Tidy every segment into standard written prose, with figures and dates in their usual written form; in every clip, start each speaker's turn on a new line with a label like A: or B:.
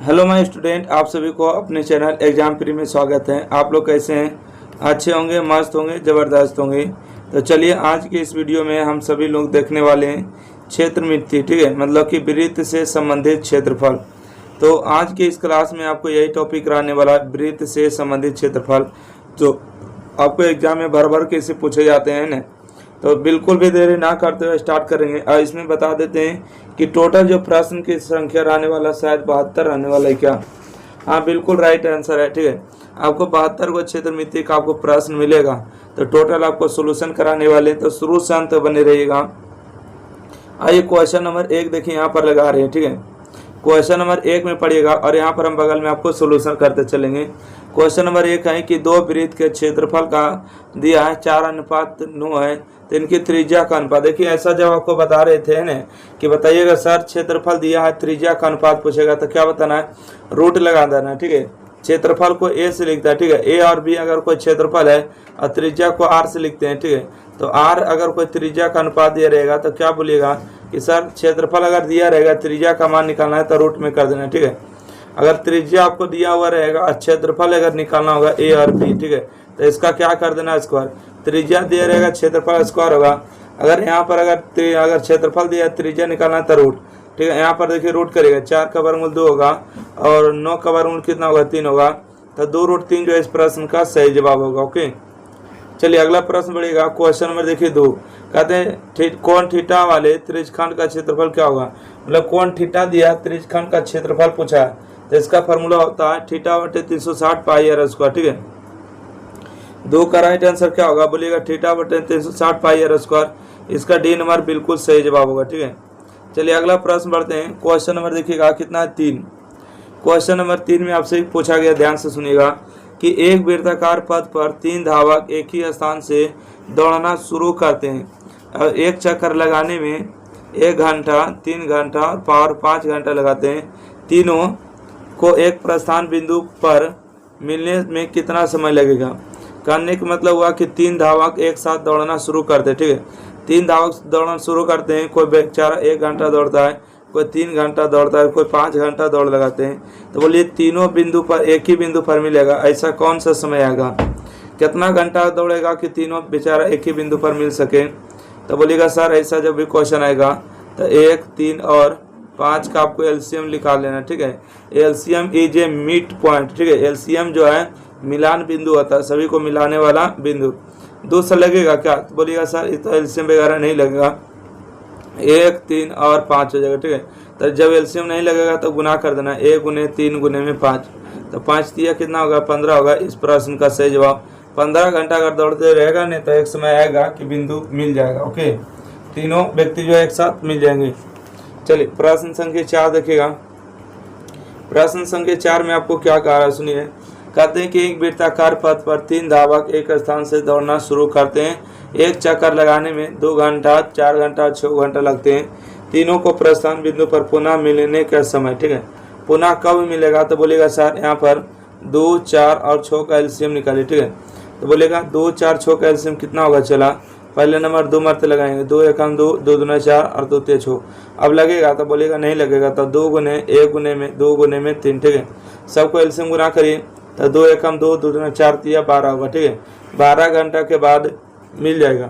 A: Hello my student, आप सभी को अपने चैनल एग्जाम प्री में स्वागत है। आप लोग कैसे हैं? अच्छे होंगे, मस्त होंगे, ज़बरदस्त होंगे। तो चलिए आज की इस वीडियो में हम सभी लोग देखने वाले हैं क्षेत्रमिति, ठीक है, मतलब कि वृत्त से संबंधित क्षेत्रफल। तो आज की इस क्लास में आपको यही टॉपिक रहने वाला है, वृत्त से संबंधित क्षेत्रफल, जो आपको एग्जाम में भर भर के इसे पूछे जाते हैं ना। तो बिल्कुल भी देरी ना करते हुए स्टार्ट करेंगे। और इसमें बता देते हैं कि टोटल जो प्रश्न की संख्या रहने वाला शायद 72 रहने वाला है क्या? हाँ, बिल्कुल राइट आंसर है, ठीक है। आपको 72 को क्षेत्रमिति का आपको प्रश्न मिलेगा। तो टोटल आपको सोल्यूशन कराने वाले, तो शुरू से अंत बने रहिएगा। आइए क्वेश्चन नंबर 1 देखिए, यहाँ पर लगा रहे हैं, ठीक है। क्वेश्चन नंबर 1 में पढ़िएगा और यहाँ पर हम बगल में आपको सोल्यूशन करते चलेंगे। क्वेश्चन नंबर 1 है कि दो वृत्त के क्षेत्रफल का दिया है 4:9 है, तो इनकी त्रिज्या का अनुपात। देखिए ऐसा जब आपको बता रहे थे ना कि बताइएगा सर क्षेत्रफल दिया है, त्रिज्या का अनुपात पूछेगा तो क्या बताना है? रूट लगा देना है, ठीक है। क्षेत्रफल को ए से लिखता है, ठीक है। ए और बी अगर कोई क्षेत्रफल है और त्रिज्या को आर से लिखते हैं, ठीक है। तो आर अगर कोई त्रिज्या का अनुपात दिया रहेगा तो क्या बोलिएगा कि सर क्षेत्रफल अगर दिया रहेगा, त्रिज्या का मान निकालना है तो रूट में कर देना है, ठीक है। अगर त्रिज्या आपको दिया हुआ रहेगा और क्षेत्रफल अगर निकालना होगा ए और बी, ठीक है, तो इसका क्या कर देना स्क्वायर। त्रिज्या दिया रहेगा, क्षेत्रफल स्क्वायर होगा। अगर यहाँ पर अगर क्षेत्रफल दिया त्रिज्या निकालना है तो रूट, ठीक है। यहाँ पर देखिए रूट करेगा, 4 का वर्गमूल 2 होगा और 9 का वर्गमूल कितना होगा? 3 होगा। तो 2√3 जो इस प्रश्न का सही जवाब होगा। ओके, चलिए अगला प्रश्न बढ़ेगा। क्वेश्चन नंबर देखिए 2, कहते हैं कोण थीटा वाले त्रिज्यखंड का क्षेत्रफल क्या होगा? मतलब कोण थीटा दिया, त्रिज्यखंड का क्षेत्रफल पूछा है, तो इसका फॉर्मूला होता है θ/360 πr², ठीक है। 2 का राइट आंसर क्या होगा? बोलिएगा θ/360 πr²। इसका डी नंबर बिल्कुल सही जवाब होगा, ठीक है। चलिए अगला प्रश्न बढ़ते हैं। क्वेश्चन नंबर देखिएगा कितना है? 3। क्वेश्चन नंबर 3 में आपसे पूछा गया, ध्यान से सुनिएगा, कि एक वृत्ताकार पथ पर 3 धावक एक ही स्थान से दौड़ना शुरू करते हैं और एक चक्कर लगाने में 1 घंटा, 3 घंटा और 5 घंटा लगाते हैं। तीनों को एक प्रस्थान बिंदु पर मिलने में कितना समय लगेगा? कहने का मतलब हुआ कि 3 धावक एक साथ दौड़ना शुरू करते हैं, ठीक है। 3 धावक दौड़ना शुरू करते हैं, कोई बेचारा 1 घंटा दौड़ता है, कोई 3 घंटा दौड़ता है, कोई 5 घंटा दौड़ लगाते हैं। तो बोलिए तीनों बिंदु पर एक ही बिंदु पर मिलेगा, ऐसा कौन सा समय आएगा? कितना घंटा दौड़ेगा कि तीनों बेचारा एक ही बिंदु पर मिल सके? तो बोलिएगा सर ऐसा जब भी क्वेश्चन आएगा तो 1, 3 और 5 का आपको एलसीएम निकाल लेना, ठीक है। LCM is a mid point, ठीक है। एलसीएम जो है मिलान बिंदु होता है, सभी को मिलाने वाला बिंदु। 2 से लगेगा क्या? तो बोलिएगा सर इस तो एलसीएम वगैरह नहीं लगेगा, 1, 3 और 5 हो जाएगा, ठीक है। तो जब एलसीएम नहीं लगेगा तो गुना कर देना, 1 गुने 3 गुने में 5, तो 5 दिया कितना होगा? 15 होगा। इस प्रश्न का सही जवाब 15 घंटा अगर दौड़ते रहेगा नहीं तो एक समय आएगा कि बिंदु मिल जाएगा। ओके, तीनों व्यक्ति जो एक साथ मिल जाएंगे। चलिए प्रश्न संख्या 4 देखिएगा। प्रश्न संख्या 4 में आपको क्या कहा है सुनिए। कहते हैं कि एक वृत्ताकार पथ पर 3 धावक एक स्थान से दौड़ना शुरू करते हैं। एक चक्कर लगाने में 2 घंटा, 4 घंटा, 6 घंटा लगते हैं। तीनों को प्रस्थान बिंदु पर पुनः मिलने का समय, ठीक है। पुनः कब मिलेगा? तो बोलेगा सर यहाँ पर 2, 4 और 6 का एलसीएम निकालिए, ठीक है। तो बोलेगा 2, 4, 6 का एलसीएम कितना होगा? चला पहले नंबर 2 मरते लगाएंगे, 2 एकम 2, 2 दूना 4 और 2 तिया 6। अब लगेगा तो बोलेगा नहीं लगेगा, तो 2 गुने 1 गुने में 2 गुने में 3, ठीक है। सबको एलसीएम गुना करिए तो 2 एकम 2, 2 दूना 4 तिया 12 होगा, ठीक है। 12 घंटा के बाद मिल जाएगा।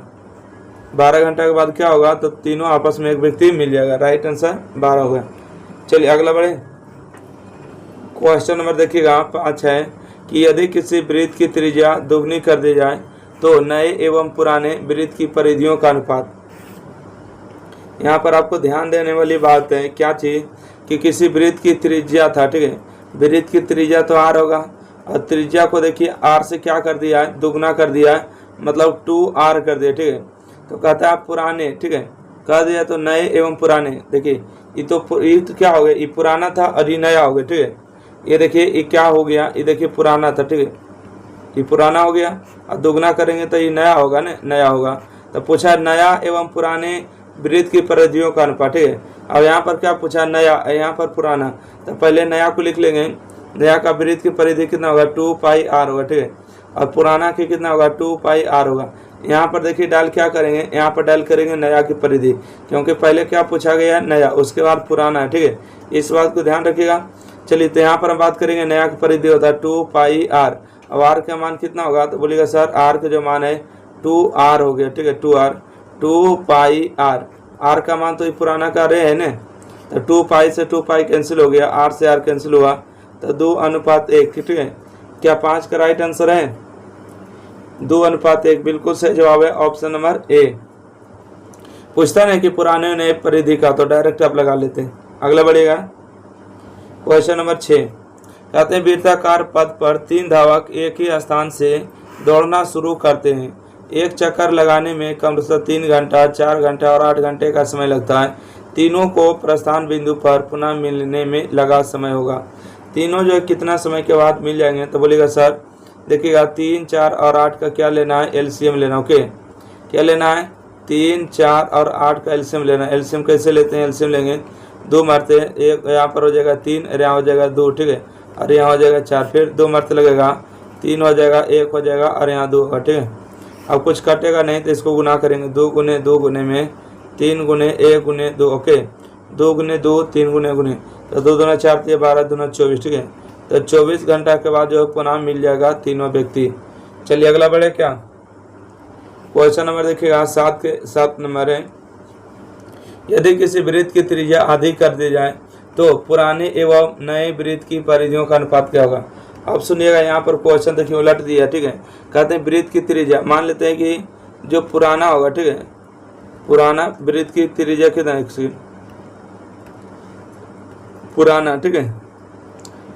A: 12 घंटा के बाद क्या होगा? तो तीनों आपस में एक व्यक्ति मिल जाएगा। राइट आंसर 12 होगा। चलिए अगला बढ़े। क्वेश्चन नंबर देखिएगा 5 है कि यदि किसी वृत्त की त्रिज्या दोगुनी कर दी जाए तो नए एवं पुराने वृत्त की परिधियों का अनुपात। यहाँ पर आपको ध्यान देने वाली बात है क्या चीज, कि किसी वृत्त की त्रिज्या था, ठीक है। वृत्त की त्रिज्या तो आर होगा और त्रिज्या को देखिए आर से क्या कर दिया है? दुगना कर दिया है, मतलब 2r कर दिया, ठीक है। तो कहता है पुराने, ठीक है, कह दिया तो नए एवं पुराने। देखिए ये तो क्या हो गया? ये पुराना था और ये नया हो गया, ठीक है। ये देखिए ये क्या हो गया? ये देखिए पुराना था, ठीक है, ये पुराना हो गया और दोगुना करेंगे तो ये नया होगा ना, नया होगा। तो पूछा नया एवं पुराने वृत्त की परिधियों का अनुपात, ठीक है। अब यहाँ पर क्या पूछा? नया, यहाँ पर पुराना, तो पहले नया को लिख लेंगे। नया का वृत्त की परिधि कितना होगा? 2πr होगा, ठीक है। और पुराना की कितना होगा? 2πr होगा। यहाँ पर देखिए डाल क्या करेंगे? यहाँ पर डाल करेंगे नया की परिधि, क्योंकि पहले क्या पूछा गया? नया, उसके बाद पुराना है, ठीक है। इस बात को ध्यान रखिएगा। चलिए तो यहाँ पर हम बात करेंगे नया की परिधि होता है 2πr। अब r का मान कितना होगा तो बोलिएगा सर r का जो मान है 2r हो गया, ठीक है 2r, 2πr। r का मान तो ये पुराना का रे है ना, तो 2π से 2π कैंसिल हो गया, r से r कैंसिल हुआ, तो 2:1, ठीक है। क्या 5 का राइट आंसर है? 2:1 बिल्कुल सही जवाब है, ऑप्शन नंबर ए। पूछता नहीं कि पुराने नए परिधि का, तो डायरेक्ट आप लगा लेते हैं। अगला बढ़ेगा क्वेश्चन नंबर 6। कहते हैं वृत्ताकार पथ पर 3 धावक एक ही स्थान से दौड़ना शुरू करते हैं। एक चक्कर लगाने में कम से कम 3 घंटा, 4 घंटा और 8 घंटे का समय लगता है। तीनों को प्रस्थान बिंदु पर पुनः मिलने में लगा समय होगा। तीनों जो है कितना समय के बाद मिल जाएंगे तो बोलेगा सर देखिएगा 3, 4 और 8 का क्या लेना है? एलसीएम लेना। ओके, क्या लेना है? 3, 4 और 8 का एलसीएम लेना है। एलसीएम कैसे लेते हैं? एलसीएम लेंगे 2 मरते, एक यहाँ पर हो जाएगा 3 और यहाँ हो जाएगा 2, ठीक है, और यहाँ हो जाएगा 4, फिर 2 मरते लगेगा 3 हो जाएगा, 1 हो जाएगा और यहाँ 2 होगा, ठीक है। अब कुछ कटेगा नहीं तो इसको गुना करेंगे, 2 गुने 2 गुने में 3 गुने 1 गुने 2, ओके, 2 गुने 2 3 गुने गुने, तो 2 दूना 4 12 दूना 24, ठीक है। तो 24 घंटा के बाद जो पुनः मिल जाएगा तीनों व्यक्ति। चलिए अगला बढ़े क्या क्वेश्चन नंबर देखिएगा 7 नंबर है। यदि किसी वृत्त की त्रिज्या आधी कर दी जाए तो पुराने एवं नए वृत्त की परिधियों का अनुपात क्या होगा? अब सुनिएगा, यहाँ पर क्वेश्चन देखिए उलट दिया, ठीक है। कहते हैं वृत्त की त्रिज्या, मान लेते हैं कि जो पुराना होगा, ठीक है, पुराना वृत्त की त्रिज्या कितना है? पुराना, ठीक है,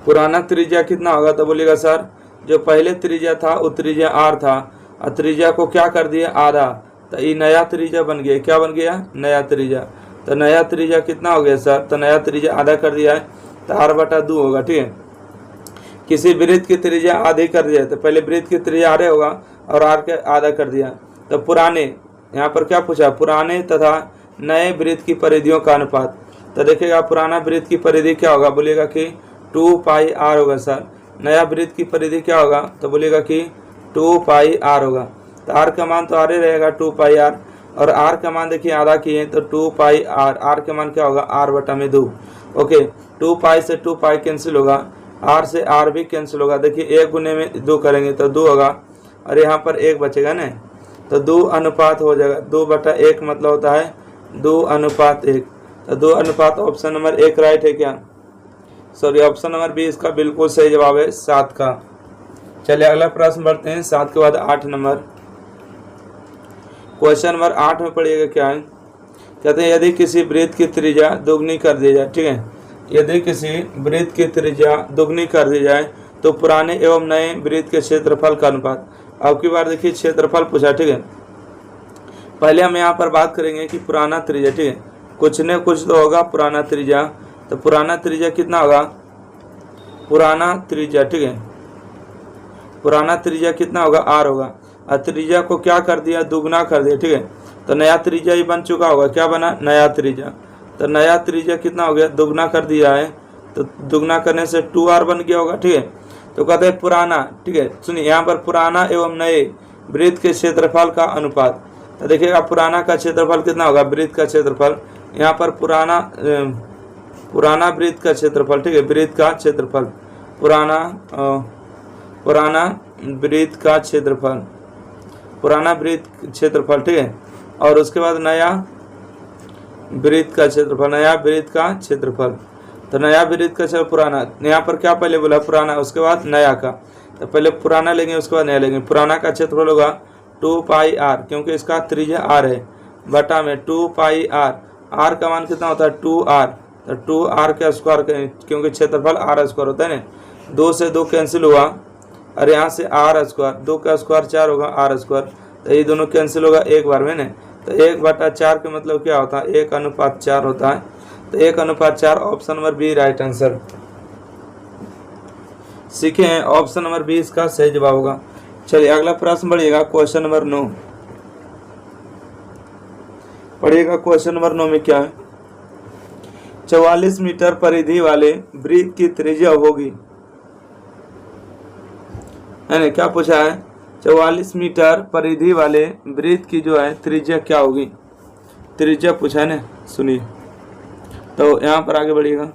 A: पुराना त्रिज्या कितना होगा तो बोलिएगा सर जो पहले त्रिज्या था वो त्रिज्या r था, और त्रिज्या को क्या कर दिया? आधा, तो ये नया त्रिज्या बन गया। क्या बन गया? नया त्रिज्या। तो नया त्रिज्या कितना हो गया सर? तो नया त्रिज्या आधा कर दिया है तो r/2 होगा, ठीक है। किसी वृत्त की त्रिज्या आधी कर दिया तो पहले वृत्त की त्रिज्या आधे होगा और r के आधा कर दिया। तो पुराने, यहाँ पर क्या पूछा? पुराने तथा नए वृत्त की परिधियों का अनुपात। तो देखिएगा पुराना वृत्त की परिधि क्या होगा? बोलिएगा कि 2πr होगा सर। नया वृत्त की परिधि क्या होगा? तो बोलिएगा कि 2πr होगा। तो r का मान तो r ही रहेगा 2πr, और r का मान देखिए आधा किए तो 2πr, r का मान क्या होगा? r/2। ओके, 2π से 2π कैंसिल होगा, r से r भी कैंसिल होगा। देखिए 1 गुने में 2 करेंगे तो 2 होगा, और यहाँ पर 1 बचेगा ना, तो 2:1 हो जाएगा। 2/1 मतलब होता है 2:1। तो 2:1 ऑप्शन नंबर 1 राइट है क्या? सॉरी, ऑप्शन नंबर बी इसका बिल्कुल सही जवाब है 7 का। चलिए अगला प्रश्न बढ़ते हैं, 7 के बाद 8 नंबर। क्वेश्चन नंबर 8 में पढ़िएगा क्या है। कहते हैं यदि किसी वृत्त की त्रिज्या दोगुनी कर दी जाए, ठीक है, यदि किसी वृत्त की त्रिज्या दोगुनी कर दी जाए तो पुराने एवं नए वृत्त के क्षेत्रफल का अनुपात। अब की बार देखिए क्षेत्रफल पूछा, ठीक है। पहले हम यहाँ पर बात करेंगे कि पुराना त्रिज्या, ठीक है, कुछ न कुछ तो होगा पुराना त्रिज्या। तो पुराना त्रिज्या कितना होगा? पुराना त्रिज्या, ठीक है, पुराना त्रिज्या कितना होगा? r होगा, और त्रिज्या को क्या कर दिया? दुगना कर दिया, ठीक है। तो नया त्रिज्या ही बन चुका होगा। क्या बना? नया त्रिज्या। तो नया त्रिज्या कितना हो गया? दुगना कर दिया है, तो दुगना करने से 2r बन गया होगा, ठीक है। तो कहते हैं पुराना, ठीक है, सुनिए यहाँ पर पुराना एवं नए वृत्त के क्षेत्रफल का अनुपात। तो देखिएगा पुराना का क्षेत्रफल कितना होगा? वृत्त का क्षेत्रफल, यहाँ पर पुराना वृत्त का क्षेत्रफल, ठीक है, वृत्त का क्षेत्रफल, पुराना वृत्त का क्षेत्रफल, पुराना वृत्त क्षेत्रफल, ठीक है। और उसके बाद नया वृत्त का क्षेत्रफल, नया वृत्त का क्षेत्रफल। तो नया वृत्त का क्षेत्रफल पुराना, यहाँ पर क्या पहले बोला? पुराना, उसके बाद नया का। तो पहले पुराना लेंगे उसके बाद नया लेंगे। पुराना का क्षेत्रफल होगा 2πr, क्योंकि इसका त्रिज्या r है, बटा में 2πr। r का मान कितना होता है? 2r, तो 2r का स्क्वायर करें, क्योंकि क्षेत्रफल r स्क्वायर होता है ना। 2 से 2 कैंसिल हुआ, और यहाँ से r स्क्वायर, 2 का स्क्वायर 4 होगा, r स्क्वायर, तो ये दोनों कैंसिल होगा एक बार में ना। तो 1/4 का मतलब क्या होता है? 1:4 होता है। तो 1:4 option number B right answer. सीखे हैं, ऑप्शन नंबर बी इसका सही जवाब होगा। चलिए अगला प्रश्न बढ़िएगा, क्वेश्चन नंबर 9 पढ़िएगा। क्वेश्चन नंबर 9 में क्या है? 44 मीटर परिधि वाले वृत्त की त्रिज्या होगी, है ना? क्या पूछा है? 44 मीटर परिधि वाले वृत्त की जो है त्रिज्या क्या होगी? त्रिज्या पूछा है ना, सुनिए। तो यहाँ पर आगे बढ़िएगा,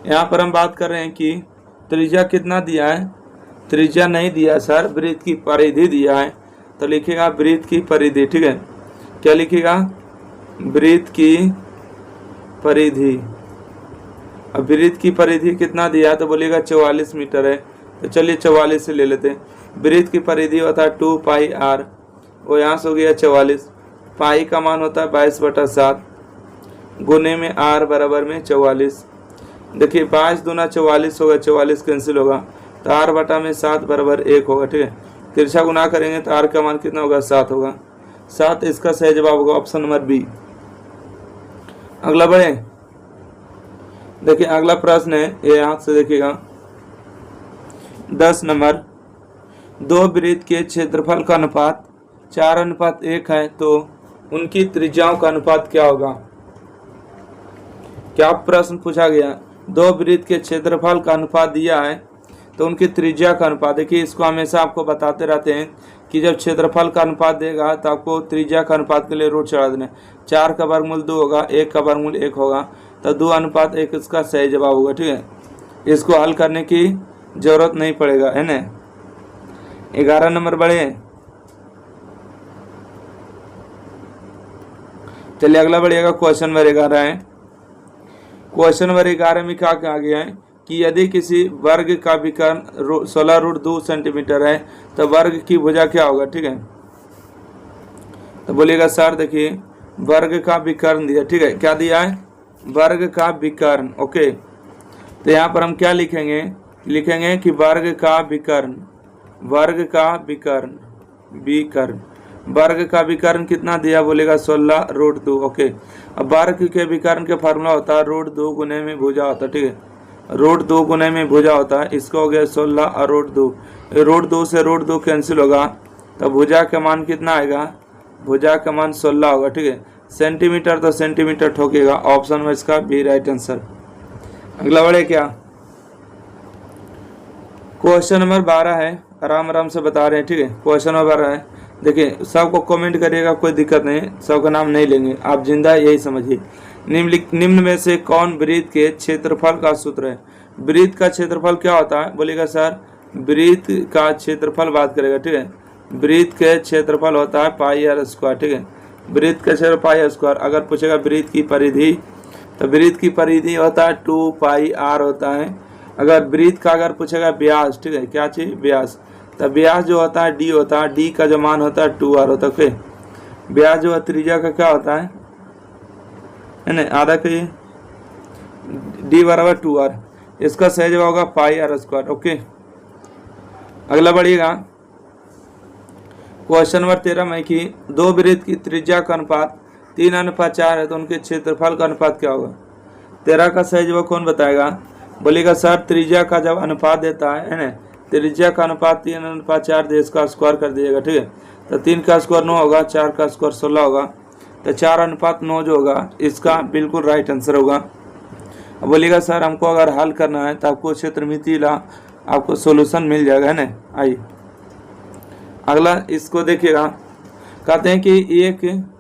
A: यहाँ पर हम बात कर रहे हैं कि त्रिज्या कितना दिया है, त्रिज्या नहीं दिया सर, वृत्त की परिधि दिया है। तो लिखेगा वृत्त की परिधि, ठीक है। क्या लिखेगा, वृत्त की परिधि। अब वृत्त की परिधि कितना दिया है तो बोलेगा 44 मीटर है। तो चलिए 44 से ले लेते हैं। वृत्त की परिधि होता है 2 पाई आर, वो यहाँ से हो गया 44। पाई का मान होता है 22/7 गुने में आर बराबर में 44। देखिए 22 दूना 44 होगा, 44 कैंसिल होगा तो आर बटा में 7 बराबर 1 होगा, ठीक है। तिरछा गुना करेंगे तो आर का मान कितना होगा, 7 होगा। 7 इसका सही जवाब होगा ऑप्शन नंबर बी। अगला बढ़े, देखिए अगला प्रश्न है, ये हाथ से देखिएगा 10 नंबर। दो वृत्त के क्षेत्रफल का अनुपात 4:1 है तो उनकी त्रिज्याओं का अनुपात क्या होगा। क्या प्रश्न पूछा गया, दो वृत्त के क्षेत्रफल का अनुपात दिया है तो उनकी त्रिज्या का अनुपात। देखिए इसको हमेशा आपको बताते रहते हैं कि जब क्षेत्रफल का अनुपात देगा तो आपको त्रिज्या का अनुपात के लिए रूट चढ़ा देना। 4 का वर्गमूल 2 होगा, 1 का वर्गमूल 1 होगा, तो 2:1 इसका सही जवाब होगा, ठीक है। इसको हल करने की जरूरत नहीं पड़ेगा, है ना। 11 नंबर बढ़े, चलिए अगला बढ़िएगा क्वेश्चन नंबर 11 है। क्वेश्चन नंबर 11 में क्या कहा गया है कि यदि किसी वर्ग का विकर्ण 16√2 सेंटीमीटर है तो वर्ग की भुजा क्या होगा, ठीक है। तो बोलिएगा सर देखिए वर्ग का विकर्ण दिया, ठीक है। क्या दिया है, वर्ग का विकर्ण, ओके। तो यहाँ पर हम क्या लिखेंगे, लिखेंगे कि वर्ग का विकर्ण, वर्ग का विकर्ण, विकर्ण, वर्ग का विकर्ण कितना दिया, बोलेगा 16√2, ओके। अब वर्ग के विकर्ण के फार्मूला होता है √2 गुने में भुजा होता है, ठीक है। √2 गुने में भुजा होता है, इसका हो गया 16√2। √2 से √2 कैंसिल होगा तो भुजा का मान कितना आएगा, भुजा का मान 16 होगा, ठीक है। सेंटीमीटर तो सेंटीमीटर ठोकेगा, ऑप्शन में इसका बी राइट आंसर। अगला बढ़े क्या, क्वेश्चन नंबर 12 है, आराम आराम से बता रहे हैं, ठीक है। क्वेश्चन नंबर 12 है, देखिए सबको कमेंट करिएगा, कोई दिक्कत नहीं, सबका नाम नहीं लेंगे, आप जिंदा यही समझिए। निम्न में से कौन वृत्त के क्षेत्रफल का सूत्र है। वृत्त का क्षेत्रफल क्या होता है, बोलेगा सर वृत्त का क्षेत्रफल बात करेगा, ठीक है। वृत्त के क्षेत्रफल होता है पाई आर स्क्वायर, ठीक है। वृत्त का क्षेत्रफल पाई आर स्क्वायर। अगर पूछेगा वृत्त की परिधि तो वृत्त की परिधि होता है 2 पाई आर होता है। अगर वृत्त का अगर पूछेगा व्यास, ठीक है, क्या चीज, व्यास, तो व्यास जो होता है डी होता है, डी का जो मान होता है 2r होता है, ओके। व्यास जो है त्रिज्या का क्या होता है ना, आधा के डी बराबर 2r, इसका सही जवाब होगा पाई आर स्क्वायर, ओके। अगला बढ़िएगा क्वेश्चन नंबर 13 में कि दो वृत्त की त्रिज्या का अनुपात 3:4 है तो उनके क्षेत्रफल का अनुपात क्या होगा। 13 का सही जवाब कौन बताएगा, बोलेगा सर त्रिज्या का जब अनुपात देता है ना, त्रिज्या का अनुपात 3:4 दे, इसका स्क्वायर कर दीजिएगा, ठीक है। तो 3 का स्क्वायर 9 होगा, 4 का स्क्वायर 16 होगा, तो 4:9 जो होगा इसका बिल्कुल राइट आंसर होगा। अब बोलिएगा सर हमको अगर हल करना है तो आपको क्षेत्रमिति ला आपको सोल्यूशन मिल जाएगा, है ना। आइए अगला इसको देखिएगा, कहते हैं कि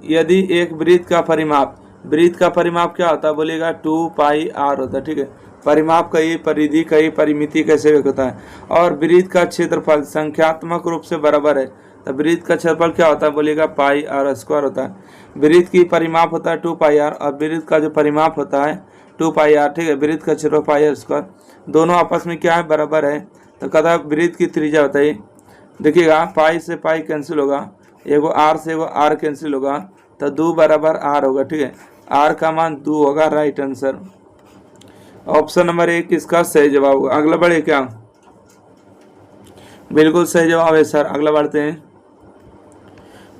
A: यदि एक वृत्त का परिमाप, वृत्त का परिमाप क्या होता है, बोलेगा 2 पाई आर होता है, ठीक है। परिमाप का ये परिधि का ये परिमिति कैसे होता है, और वृत्त का क्षेत्रफल संख्यात्मक रूप से बराबर है तो वृत्त का क्षेत्रफल क्या होता है, बोलेगा पाई आर स्क्वायर होता है। वृत्त की परिमाप होता है 2 पाई आर और वृत्त का जो परिमाप होता है 2 पाई आर, ठीक है। वृत्त का क्षेत्रफल पाई आर स्क्वायर, दोनों आपस में क्या है, बराबर है। तो कहता है वृत्त की त्रिज्या होता है, देखिएगा पाई से पाई कैंसिल होगा, एगो आर से एगो आर कैंसिल होगा तो 2 बराबर आर होगा, ठीक है। आर का मान 2 होगा, राइट आंसर ऑप्शन नंबर 1 इसका सही जवाब होगा। अगला बढ़े क्या, बिल्कुल सही जवाब है सर। अगला बढ़ते हैं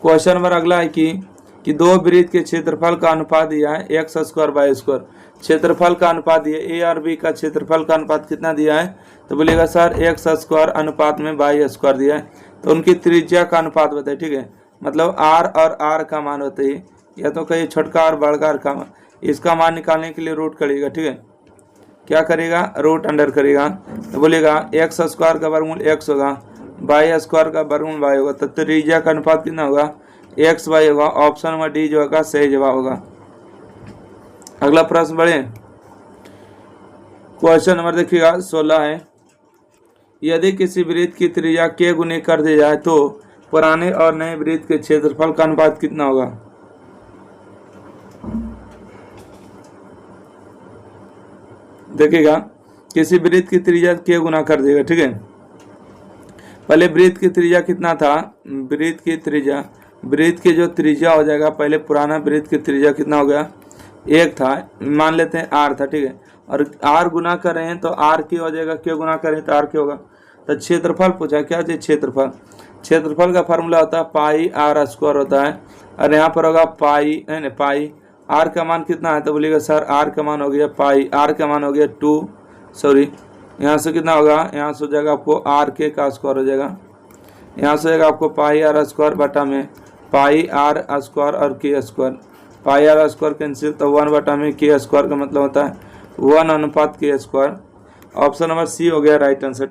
A: क्वेश्चन नंबर अगला है कि दो वृत्त के क्षेत्रफल का अनुपात दिया है x²/2। क्षेत्रफल का अनुपात दिया ए और बी का क्षेत्रफल का अनुपात कितना दिया है, तो बोलिएगा सर x² अनुपात में y² दिया है तो उनकी त्रिज्या का अनुपात बताए, ठीक है। मतलब r और r का मान होता है, या तो कहीं छोटका और बड़का का मान, इसका मान निकालने के लिए रूट करेगा, ठीक है। क्या करेगा, रूट अंडर करेगा, तो बोलेगा x² का वर्गमूल x होगा, y² का वर्गमूल y होगा, तो त्रिज्या का अनुपात कितना होगा, x/y होगा। ऑप्शन नंबर डी जो होगा सही जवाब होगा। अगला प्रश्न बढ़े, क्वेश्चन नंबर देखिएगा 16 है, यदि किसी वृत्त की त्रिज्या k गुनी कर दी जाए तो पुराने और नए वृत्त के क्षेत्रफल का अनुपात कितना होगा। देखिएगा किसी वृत्त की त्रिज्या k गुना कर देगा, ठीक है। पहले वृत्त की त्रिज्या कितना था, वृत्त की जो त्रिज्या हो जाएगा, पहले पुराना वृत्त की त्रिज्या कितना हो गया 1 था, मान लेते हैं r था, ठीक है। और r गुना कर रहे हैं तो r की हो जाएगा, k गुना करें तो r क्या होगा। तो क्षेत्रफल पूछा, क्या चाहिए क्षेत्रफल का फार्मूला होता है पाई r स्क्वायर होता है, और यहाँ पर होगा पाई है ना, पाई r का मान कितना है तो बोलिएगा सर r का मान हो गया पाई, r का मान हो गया 2, सॉरी यहाँ से कितना होगा, यहाँ से हो जाएगा आपको r k का स्क्वायर हो जाएगा, यहाँ से हो जाएगा आपको पाई r स्क्वायर बटा में पाई r स्क्वायर और k स्क्वायर, पाई r स्क्वायर कैंसिल तो 1 बटा में k स्क्वायर का मतलब होता है 1 अनुपात k square. Option number C हो गया राइट आंसर।